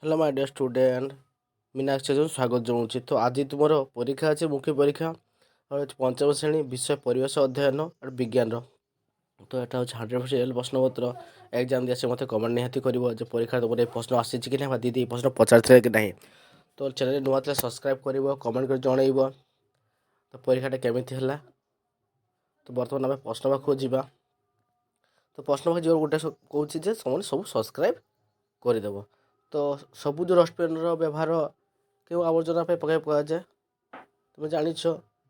Hello my dear student Meenakshi স্বাগত জানাচ্ছি। তো আজ তোমার পরীক্ষা আছে, মুখ্য পরীক্ষা আর হচ্ছে পঞ্চম শ্রেণী বিষয় পরিবেশ অধ্যয়ন আর বিজ্ঞানর। তো এটা হচ্ছে 100% প্রশ্নপত্র। এক্সাম দিয়ে আসে মতো কমেন্ট নিহাতি করব যে পরীক্ষার তোমার এই প্রশ্ন আসছে কি না বা দিদি এই প্রশ্ন পচারিଥିଲେ କି ନାହିଁ। তো ଚ୍ୟାନେଲ ନୂଆ ଥିଲେ ସବସ୍କ୍ରାଇବ୍ କରିବ, କମେଣ୍ଟ କରି ଜଣାଇବ ତ ପରୀକ୍ଷାଟା କେମିତି ହେଲା। ତ ବର୍ତ୍ତମାନ ଆମେ ପ୍ରଶ୍ନ ପାଖକୁ ଯିବା। ତ ପ୍ରଶ୍ନ ପାଖକୁ ଯିବାକୁ ଗୋଟେ କହୁଛି ଯେ ସମସ୍ତେ ସବୁ ସବସ୍କ୍ରାଇବ୍ କରିଦେବ। ତ ସବୁଜ ଡଷ୍ଟବିନ୍ର ବ୍ୟବହାର କେଉଁ ଆବର୍ଜନା ପାଇଁ ପକାଯାଏ? ତୁମେ ଜାଣିଛ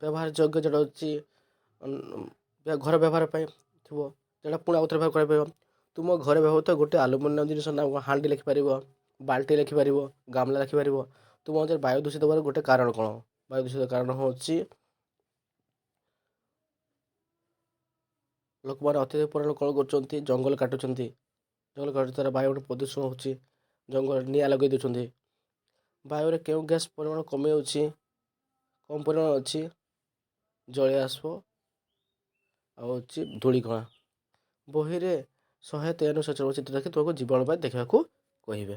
ବ୍ୟବହାର ଯୋଗ୍ୟ ଯେଉଁଟା ହେଉଛି ଘର ବ୍ୟବହାର ପାଇଁ ଥିବ, ଯେଉଁଟା ପୁଣି ଆଉଥରେ ବ୍ୟବହାର କରିପାରିବ। ତୁମ ଘରେ ବ୍ୟବହୃତ ଗୋଟେ ଆଲୁମିନିୟମ ଜିନିଷ ନା ହାଣ୍ଡି ଲେଖିପାରିବ, ବାଲ୍ଟି ଲେଖିପାରିବ, ଗାମଲା ଲେଖିପାରିବ। ତୁମ ଅଞ୍ଚଳରେ ବାୟୁ ଦୂଷିତ ହେବାର ଗୋଟେ କାରଣ କ'ଣ? ବାୟୁ ଦୂଷିତ କାରଣ ହେଉଛି ଲୋକମାନେ ଅତ୍ୟଧିକ ପରିମାଣ କ'ଣ କରୁଛନ୍ତି? ଜଙ୍ଗଲ କାଟୁଛନ୍ତି। ଜଙ୍ଗଲ କାଟୁଥିବା ଦ୍ୱାରା ବାୟୁ ପ୍ରଦୂଷଣ ହେଉଛି। ଜଙ୍ଗଲରେ ନିଆଁ ଲଗାଇ ଦେଉଛନ୍ତି। ବାୟୁରେ କେଉଁ ଗ୍ୟାସ୍ ପରିମାଣ କମିଯାଉଛି? କମ୍ ପରିମାଣ ଅଛି ଜଳୀୟ ବାଷ୍ପ ଆଉ ହେଉଛି ଧୂଳିକଣା। ବହିରେ 103 ଚିତ୍ର ଦେଖି ତୁମକୁ ଜୀବାଣୁ ପାଇଁ ଦେଖିବାକୁ କହିବେ।